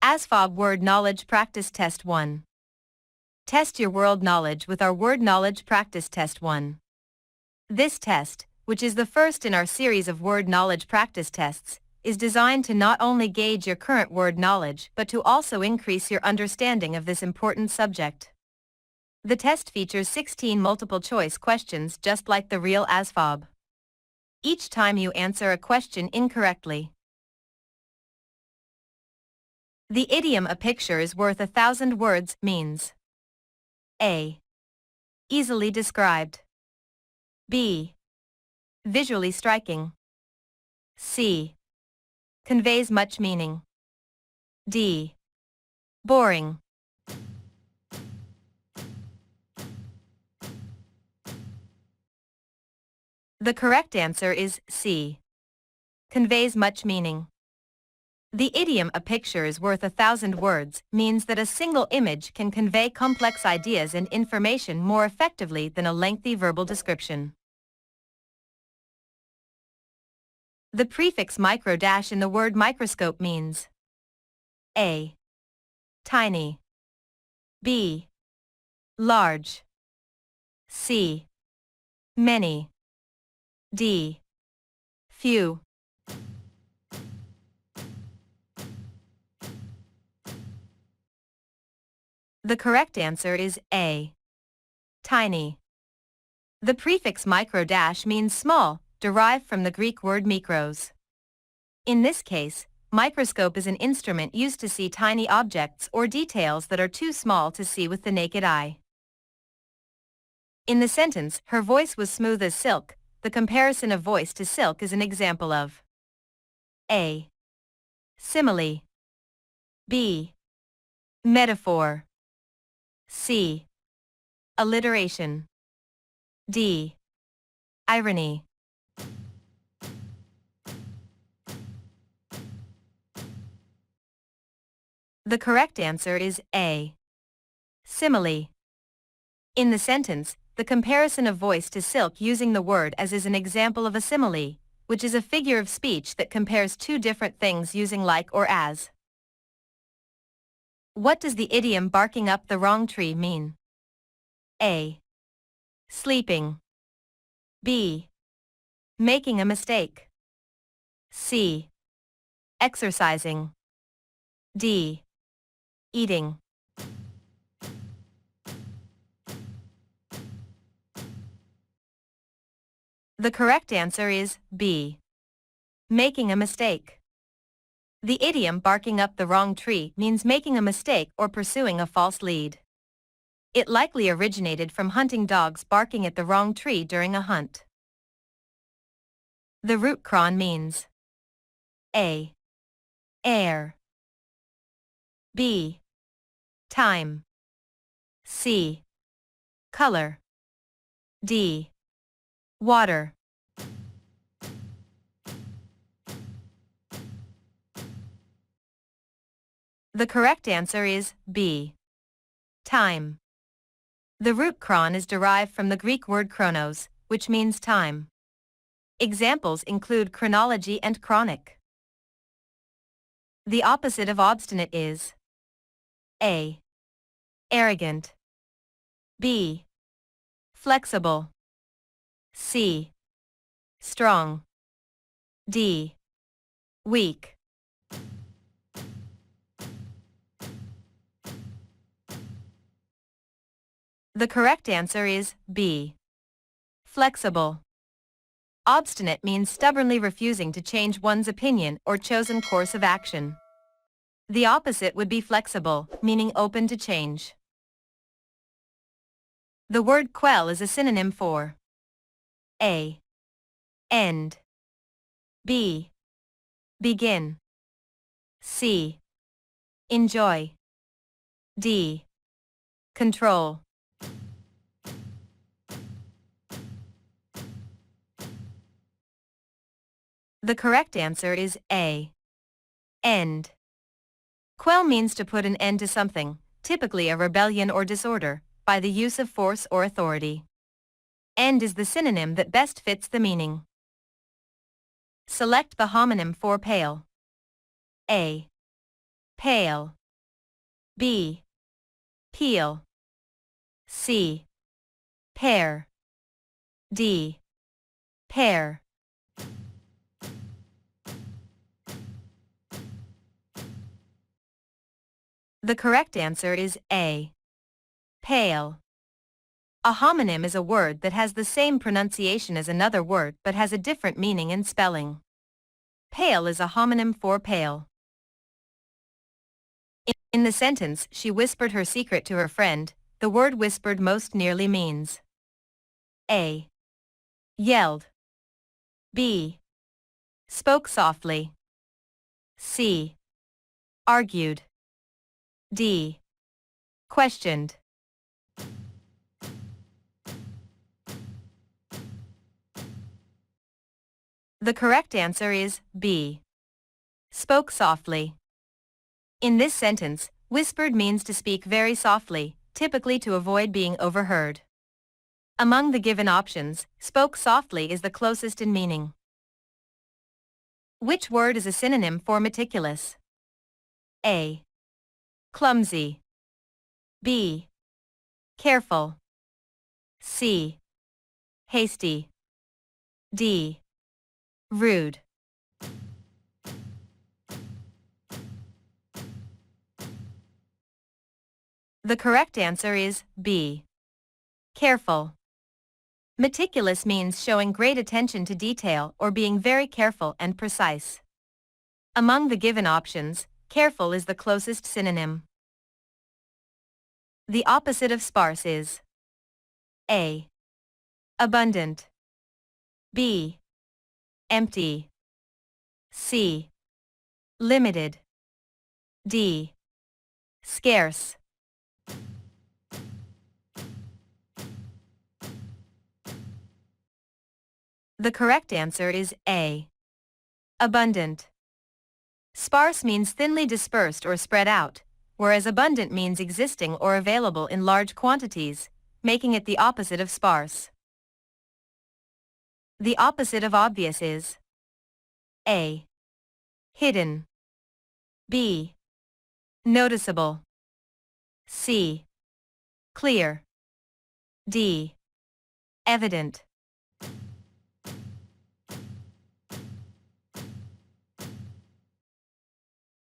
ASVAB Word Knowledge Practice Test 1. Test your word knowledge with our Word Knowledge Practice Test 1. This test, which is the first in our series of word knowledge practice tests, is designed to not only gauge your current word knowledge but to also increase your understanding of this important subject. The test features 16 multiple-choice questions just like the real ASVAB. Each time you answer a question incorrectly. The idiom "a picture is worth 1,000 words" means A. Easily described. B. Visually striking. C. Conveys much meaning. D. Boring. The correct answer is C. Conveys much meaning. The idiom "a picture is worth 1,000 words" means that a single image can convey complex ideas and information more effectively than a lengthy verbal description. The prefix micro dash in the word microscope means A. Tiny. B. Large. C. Many. D. Few. The correct answer is A. Tiny. The prefix micro dash means small, derived from the Greek word mikros. In this case, microscope is an instrument used to see tiny objects or details that are too small to see with the naked eye. In the sentence, "Her voice was smooth as silk," the comparison of voice to silk is an example of A. Simile. B. Metaphor. C. Alliteration. D. Irony. The correct answer is A. Simile. In the sentence, the comparison of voice to silk using the word as is an example of a simile, which is a figure of speech that compares two different things using like or as. What does the idiom "barking up the wrong tree" mean? A. Sleeping. B. Making a mistake. C. Exercising. D. Eating. The correct answer is B. Making a mistake. The idiom "barking up the wrong tree" means making a mistake or pursuing a false lead. It likely originated from hunting dogs barking at the wrong tree during a hunt. The root cron means A. Air. B. Time. C. Color. D. Water. The correct answer is B. Time. The root cron is derived from the Greek word chronos, which means time. Examples include chronology and chronic. The opposite of obstinate is A. Arrogant. B. Flexible. C. Strong. D. Weak. The correct answer is B. Flexible. Obstinate means stubbornly refusing to change one's opinion or chosen course of action. The opposite would be flexible, meaning open to change. The word quell is a synonym for A. End. B. Begin. C. Enjoy. D. Control. The correct answer is A. End. Quell means to put an end to something, typically a rebellion or disorder, by the use of force or authority. End is the synonym that best fits the meaning. Select the homonym for pale. A. pale. B, peel. C, pear. D, pear. The correct answer is A, pale. A homonym is a word that has the same pronunciation as another word but has a different meaning and spelling. Pale is a homonym for pale. In the sentence, she whispered her secret to her friend, the word whispered most nearly means A, yelled. B, spoke softly. C, argued. D, questioned. The correct answer is B, spoke softly. In this sentence, whispered means to speak very softly, typically to avoid being overheard. Among the given options, spoke softly is the closest in meaning. Which word is a synonym for meticulous? A, clumsy. B, careful. C, hasty. D, rude. The correct answer is B, careful. Meticulous means showing great attention to detail or being very careful and precise. Among the given options, careful is the closest synonym. The opposite of sparse is A, abundant. B, empty. C, limited. D, scarce. The correct answer is A, abundant. Sparse means thinly dispersed or spread out, whereas abundant means existing or available in large quantities, making it the opposite of sparse. The opposite of obvious is A, hidden. B, noticeable. C, clear. D, evident.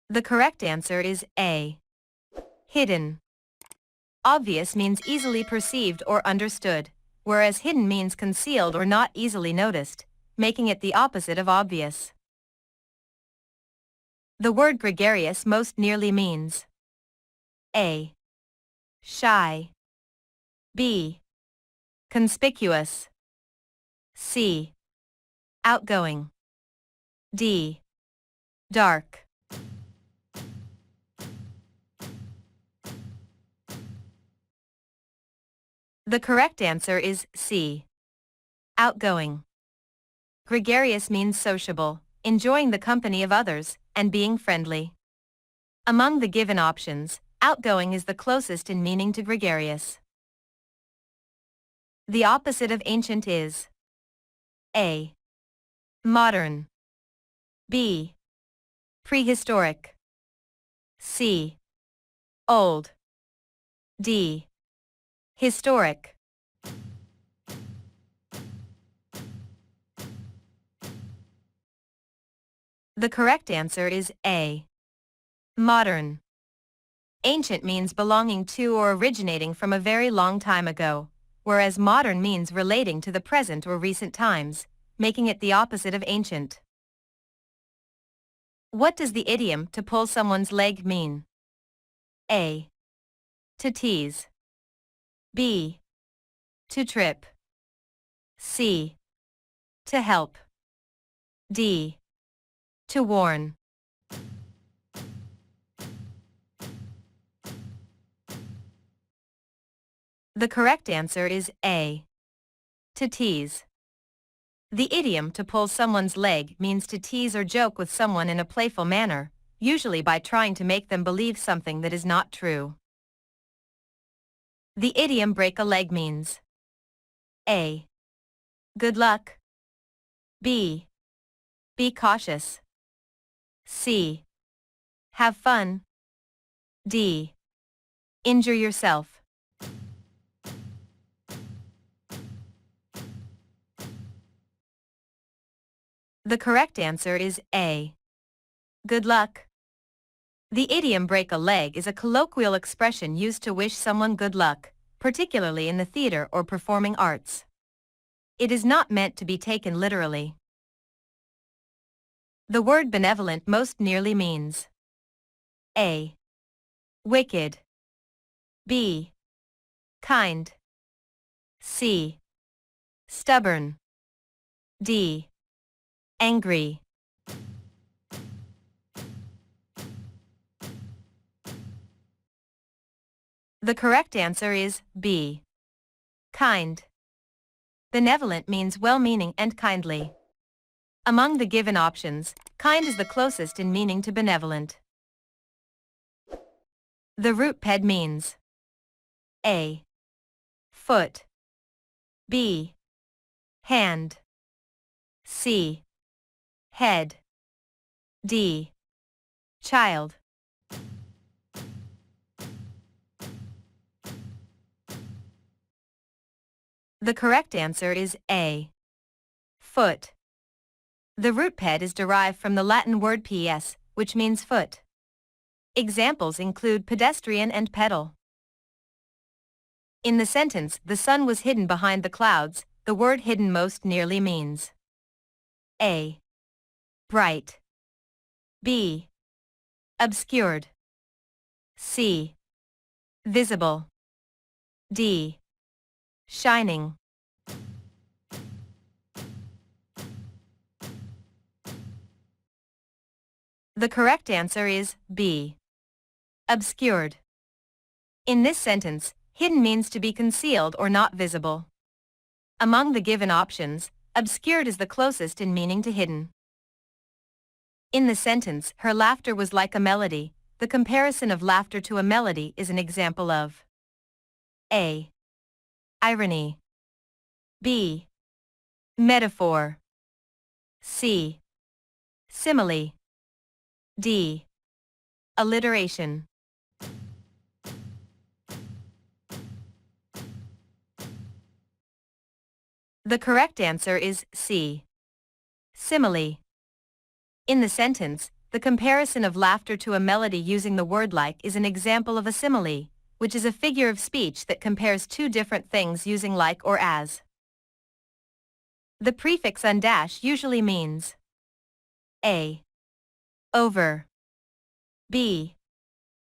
The correct answer is A, hidden. Obvious means easily perceived or understood, whereas hidden means concealed or not easily noticed, making it the opposite of obvious. The word gregarious most nearly means A, shy. B, conspicuous. C, outgoing. D, dark. The correct answer is C, outgoing. Gregarious means sociable, enjoying the company of others, and being friendly. Among the given options, outgoing is the closest in meaning to gregarious. The opposite of ancient is A, modern. B, prehistoric. C, old. D, historic. The correct answer is A, modern. Ancient means belonging to or originating from a very long time ago, whereas modern means relating to the present or recent times, making it the opposite of ancient. What does the idiom to pull someone's leg mean? A, to tease. B, to trip. C, to help. D, to warn. The correct answer is A, to tease. The idiom to pull someone's leg means to tease or joke with someone in a playful manner, usually by trying to make them believe something that is not true. The idiom break a leg means A, good luck. B, be cautious. C, have fun. D. Injure yourself. The correct answer is A. Good luck. The idiom break a leg is a colloquial expression used to wish someone good luck, particularly in the theater or performing arts. It is not meant to be taken literally. The word benevolent most nearly means A. Wicked, B. Kind, C. Stubborn, D. Angry. The correct answer is B. Kind. Benevolent means well-meaning and kindly. Among the given options, kind is the closest in meaning to benevolent. The root ped means A. Foot, B. Hand, C. Head, D. Child. The correct answer is A. Foot. The root ped is derived from the Latin word pes, which means foot. Examples include pedestrian and pedal. In the sentence, the sun was hidden behind the clouds, the word hidden most nearly means A. Bright, B. Obscured, C. Visible, D. Shining. The correct answer is B. Obscured. In this sentence, hidden means to be concealed or not visible. Among the given options, obscured is the closest in meaning to hidden. In the sentence, her laughter was like a melody, the comparison of laughter to a melody is an example of A. Irony, B. Metaphor, C. Simile, D. Alliteration. The correct answer is C. Simile. In the sentence, the comparison of laughter to a melody using the word like is an example of a simile, which is a figure of speech that compares two different things using like or as. The prefix undash usually means A. Over, B.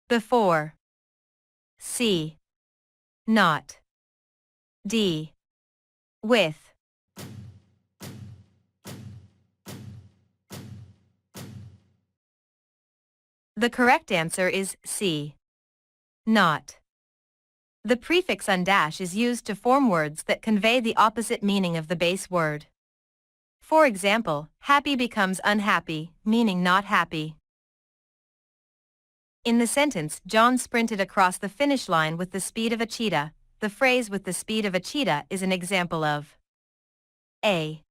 Before, C. Not, D. With. The correct answer is C. Not. The prefix undash is used to form words that convey the opposite meaning of the base word. For example, happy becomes unhappy, meaning not happy. In the sentence, John sprinted across the finish line with the speed of a cheetah. The phrase with the speed of a cheetah is an example of A.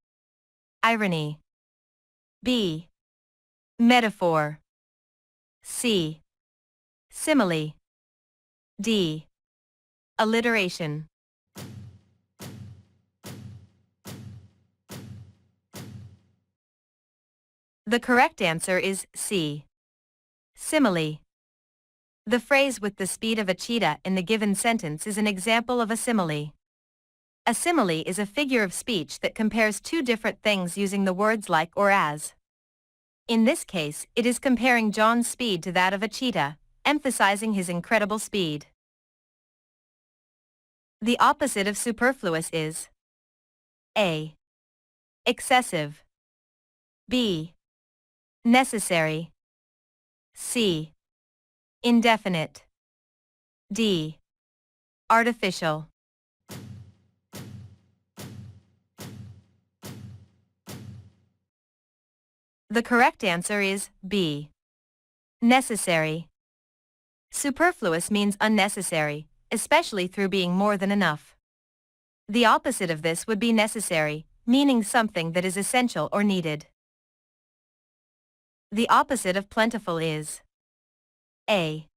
Irony, B. Metaphor, C. Simile, D. Alliteration. The correct answer is C. Simile. The phrase with the speed of a cheetah in the given sentence is an example of a simile. A simile is a figure of speech that compares two different things using the words like or as. In this case, it is comparing John's speed to that of a cheetah, emphasizing his incredible speed. The opposite of superfluous is A. Excessive, B. Necessary, C. Indefinite, D. Artificial. The correct answer is B. Necessary. Superfluous means unnecessary, especially through being more than enough. The opposite of this would be necessary, meaning something that is essential or needed. The opposite of plentiful is A.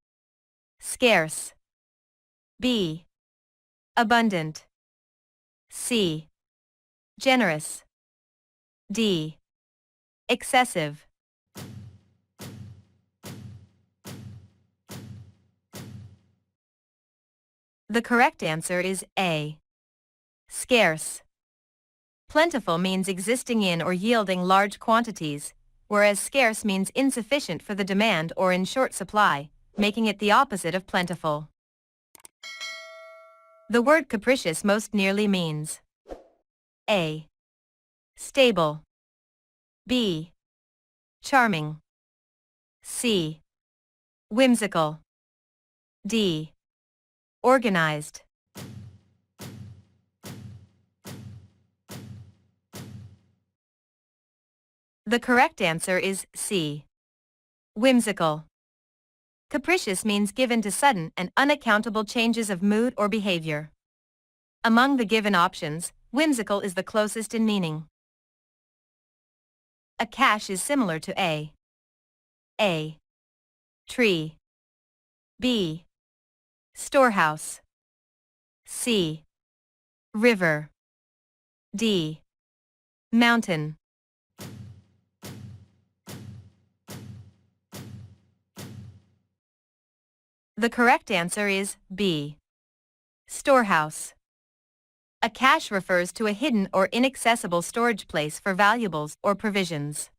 Scarce. B. Abundant. C. Generous. D. Excessive. The correct answer is A. Scarce. Plentiful means existing in or yielding large quantities, whereas scarce means insufficient for the demand or in short supply, making it the opposite of plentiful. The word capricious most nearly means A. Stable. B. Charming. C. Whimsical. D. Organized. The correct answer is C. Whimsical. Capricious means given to sudden and unaccountable changes of mood or behavior. Among the given options, whimsical is the closest in meaning. A cache is similar to A. Tree. B. Storehouse. C. River. D. Mountain. The correct answer is B. Storehouse. A cache refers to a hidden or inaccessible storage place for valuables or provisions.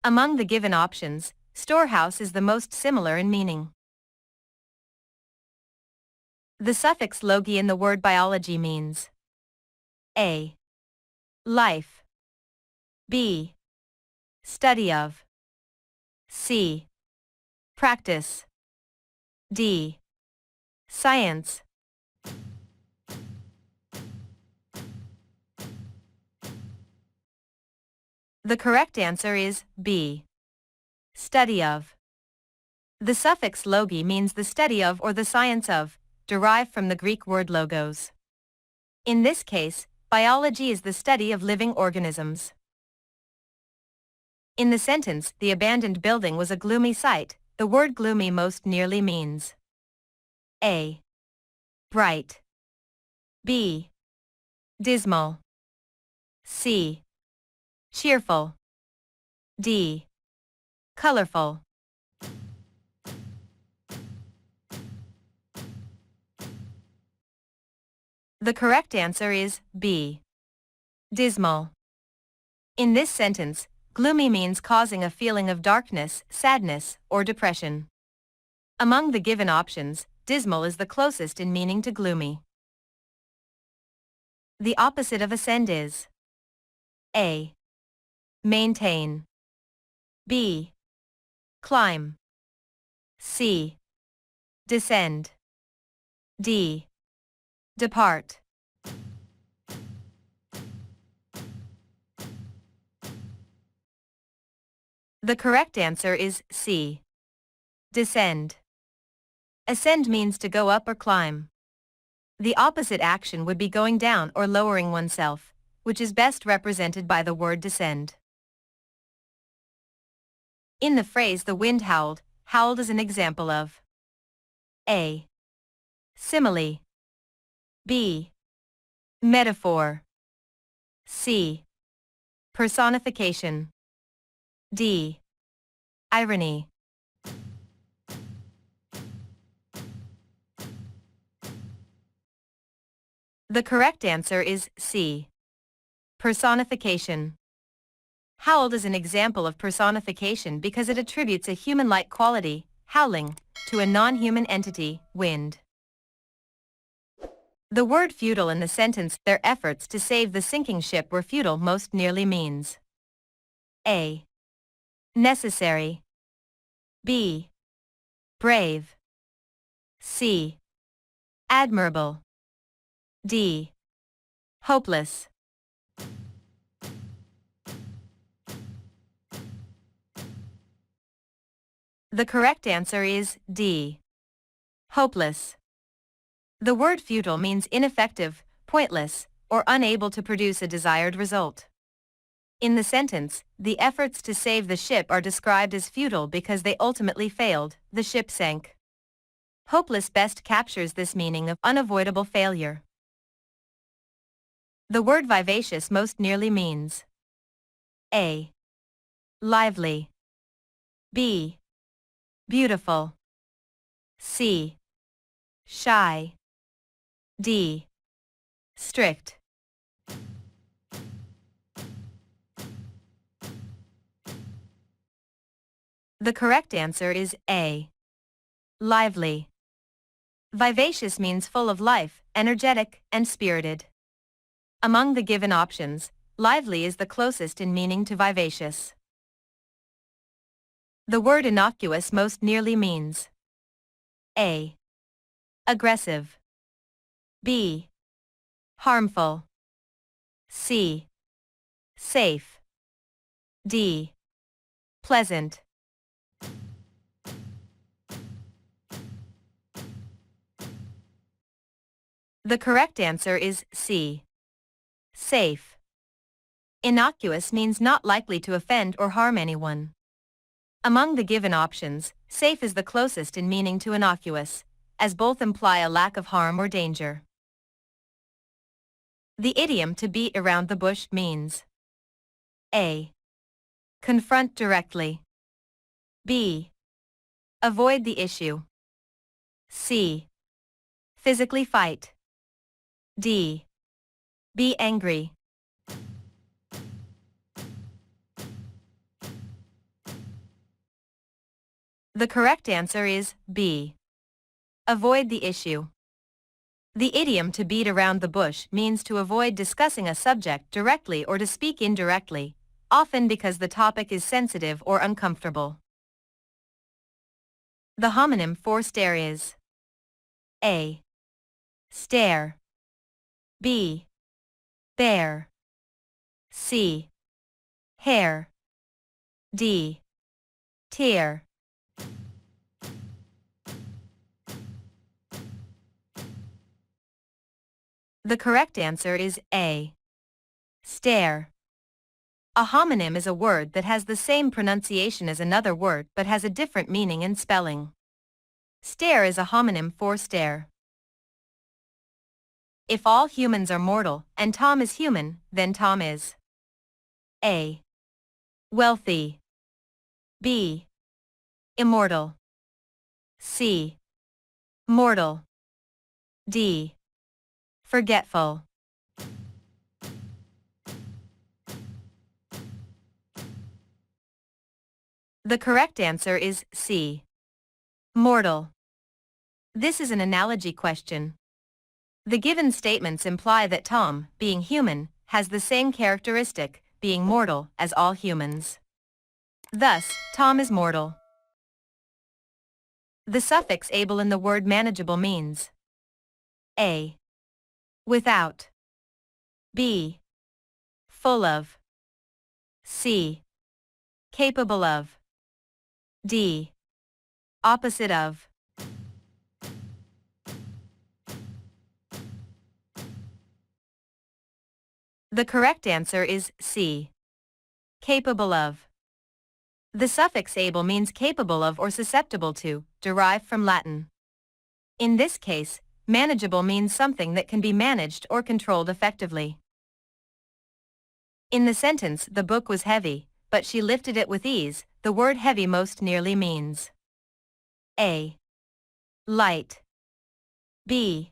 Among the given options, storehouse is the most similar in meaning. The suffix logi in the word biology means A. Life. B. Study of. C. Practice. D. Science. The correct answer is B. Study of. The suffix logi means the study of or the science of, derived from the Greek word logos. In this case, biology is the study of living organisms. In the sentence, the abandoned building was a gloomy sight, the word gloomy most nearly means A. Bright. B. Dismal. C. Cheerful. D. Colorful. The correct answer is B. Dismal. In this sentence, gloomy means causing a feeling of darkness, sadness, or depression. Among the given options, dismal is the closest in meaning to gloomy. The opposite of ascend is A. Maintain. B. Climb. C. Descend. D. Depart. The correct answer is C. Descend. Ascend means to go up or climb. The opposite action would be going down or lowering oneself, which is best represented by the word descend. In the phrase the wind howled, howled is an example of A. Simile. B. Metaphor. C. Personification. D. Irony. The correct answer is C. Personification. Howled is an example of personification because it attributes a human-like quality, howling, to a non-human entity, wind. The word futile in the sentence, their efforts to save the sinking ship were futile most nearly means A. Necessary. B. Brave. C. Admirable. D. Hopeless. The correct answer is D. Hopeless. The word futile means ineffective, pointless, or unable to produce a desired result. In the sentence, the efforts to save the ship are described as futile because they ultimately failed, the ship sank. Hopeless best captures this meaning of unavoidable failure. The word vivacious most nearly means A. Lively, B. Beautiful, C. Shy, D. Strict. The correct answer is A. Lively. Vivacious means full of life, energetic, and spirited. Among the given options, lively is the closest in meaning to vivacious. The word innocuous most nearly means A. Aggressive, B. Harmful, C. Safe, D. Pleasant. The correct answer is C. Safe. Innocuous means not likely to offend or harm anyone. Among the given options, safe is the closest in meaning to innocuous, as both imply a lack of harm or danger. The idiom to beat around the bush means A. Confront directly, B. Avoid the issue, C. Physically fight, D. Be angry. The correct answer is B. Avoid the issue. The idiom to beat around the bush means to avoid discussing a subject directly or to speak indirectly, often because the topic is sensitive or uncomfortable. The homonym for stare is A. Stare, B. Bear, C. Hair, D. Tear. The correct answer is A. Stare. A homonym is a word that has the same pronunciation as another word but has a different meaning and spelling. Stare is a homonym for stare. If all humans are mortal and Tom is human, then Tom is A. Wealthy, B. Immortal, C. Mortal, D. Forgetful. The correct answer is C. Mortal. This is an analogy question. The given statements imply that Tom, being human, has the same characteristic, being mortal, as all humans. Thus, Tom is mortal. The suffix able in the word manageable means A. Without, B. Full of, C. Capable of, D. Opposite of. The correct answer is C. Capable of. The suffix able means capable of or susceptible to, derived from Latin. In this case, manageable means something that can be managed or controlled effectively. In the sentence, the book was heavy, but she lifted it with ease, the word heavy most nearly means A. Light, B.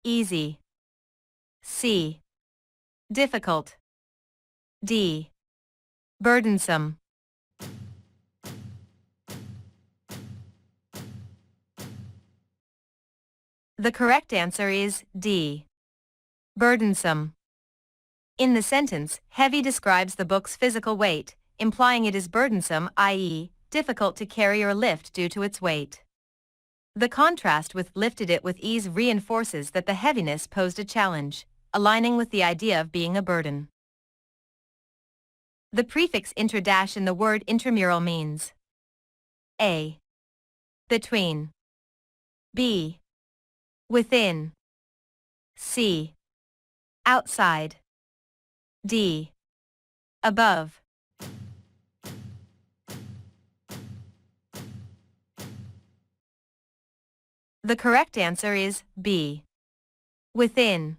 Easy, C. Difficult, D. Burdensome. The correct answer is D. Burdensome. In the sentence, heavy describes the book's physical weight, implying it is burdensome, i.e., difficult to carry or lift due to its weight. The contrast with lifted it with ease reinforces that the heaviness posed a challenge, aligning with the idea of being a burden. The prefix inter- in the word intramural means A. Between, B. Within, C. Outside, D. Above. The correct answer is B. Within.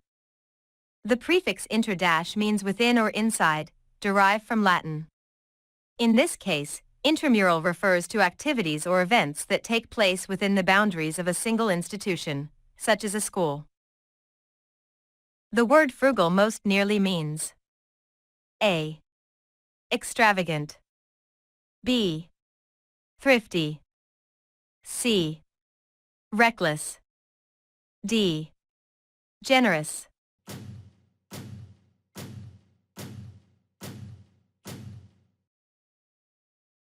The prefix inter- means within or inside, derived from Latin. In this case, intramural refers to activities or events that take place within the boundaries of a single institution, such as a school. The word frugal most nearly means A. Extravagant, B. Thrifty, C. Reckless, D. Generous.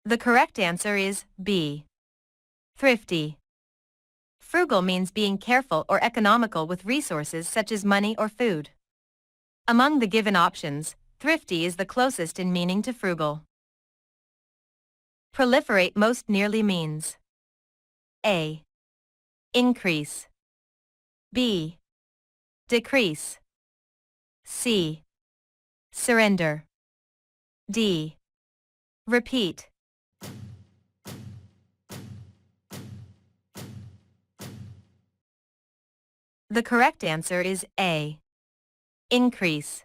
The correct answer is B. Thrifty. Frugal means being careful or economical with resources such as money or food. Among the given options, thrifty is the closest in meaning to frugal. Proliferate most nearly means A. Increase, B. Decrease, C. Surrender, D. Repeat. The correct answer is A. Increase.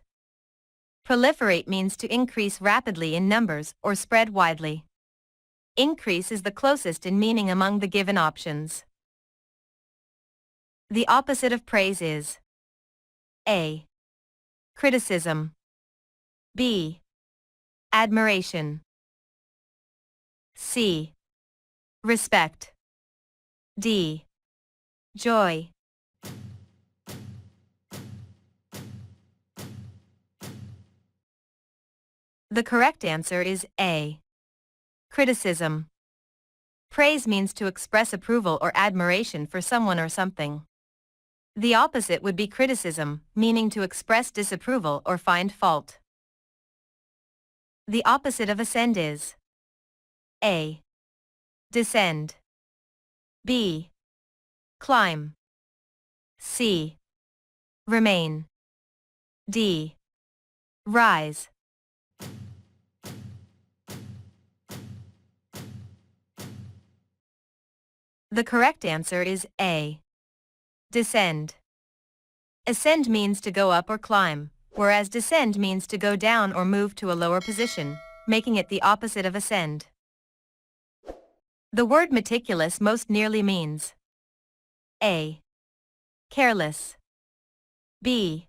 Proliferate means to increase rapidly in numbers or spread widely. Increase is the closest in meaning among the given options. The opposite of praise is A. Criticism, B. Admiration, C. Respect, D. Joy. The correct answer is A. Criticism. Praise means to express approval or admiration for someone or something. The opposite would be criticism, meaning to express disapproval or find fault. The opposite of ascend is A. Descend, B. Climb, C. Remain, D. Rise. The correct answer is A. Descend. Ascend means to go up or climb, whereas descend means to go down or move to a lower position, making it the opposite of ascend. The word meticulous most nearly means A. Careless, B.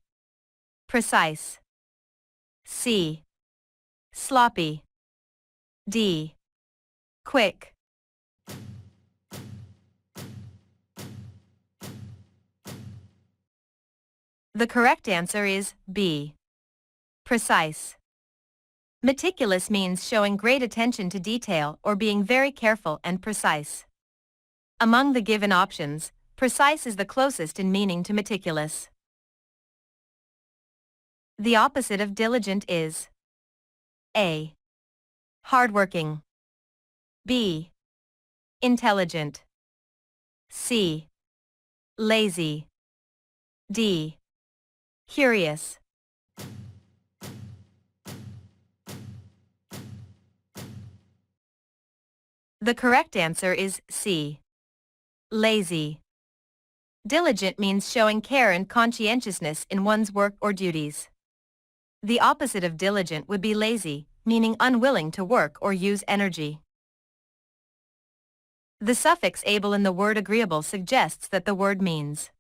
Precise, C. Sloppy, D. Quick. The correct answer is B. Precise. Meticulous means showing great attention to detail or being very careful and precise. Among the given options, precise is the closest in meaning to meticulous. The opposite of diligent is A. Hardworking, B. Intelligent, C. Lazy, D. Curious. The correct answer is C. Lazy. Diligent means showing care and conscientiousness in one's work or duties. The opposite of diligent would be lazy, meaning unwilling to work or use energy. The suffix able in the word agreeable suggests that the word means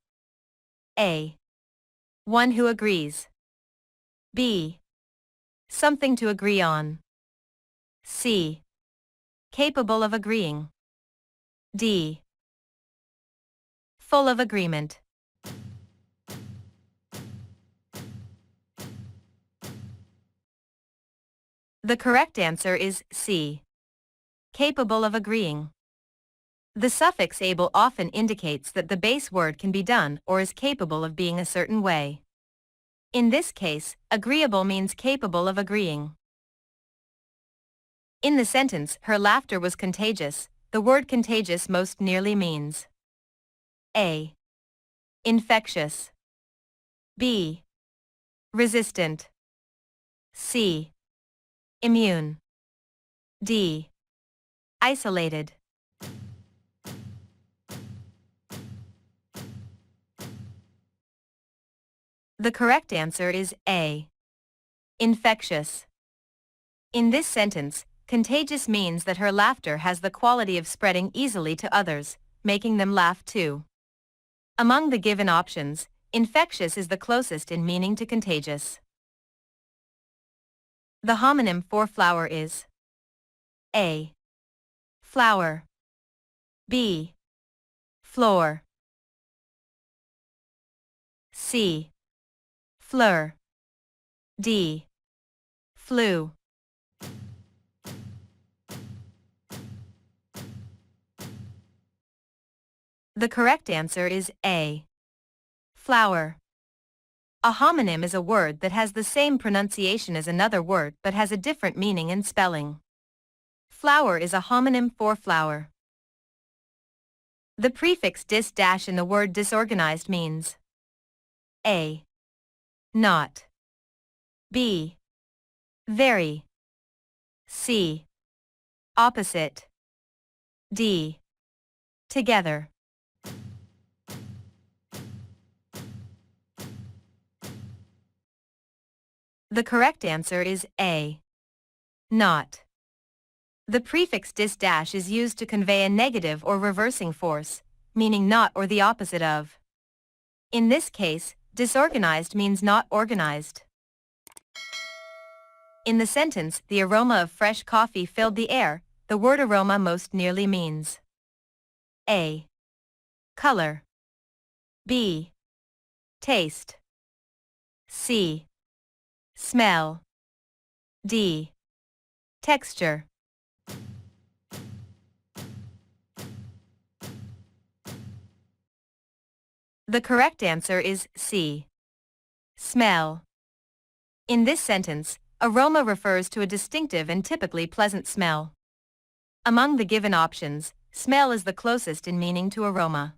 A. One who agrees, B. Something to agree on, C. Capable of agreeing, D. Full of agreement. The correct answer is C. Capable of agreeing. The suffix able often indicates that the base word can be done or is capable of being a certain way. In this case, agreeable means capable of agreeing. In the sentence, her laughter was contagious, the word contagious most nearly means A. Infectious, B. Resistant, C. Immune, D. Isolated. The correct answer is A. Infectious. In this sentence, contagious means that her laughter has the quality of spreading easily to others, making them laugh too. Among the given options, infectious is the closest in meaning to contagious. The homonym for flower is A. Flower. B. Floor. C. Fleur. D. Flu. The correct answer is A. Flower. A homonym is a word that has the same pronunciation as another word but has a different meaning and spelling. Flower is a homonym for flower. The prefix dis- in the word disorganized means A. Not. B. Very. C. Opposite. D. Together. The correct answer is A. Not. The prefix dis- is used to convey a negative or reversing force, meaning not or the opposite of. In this case, disorganized means not organized. In the sentence, the aroma of fresh coffee filled the air, the word aroma most nearly means A. Color. B. Taste. C. Smell. D. Texture. The correct answer is C. Smell. In this sentence, aroma refers to a distinctive and typically pleasant smell. Among the given options, smell is the closest in meaning to aroma.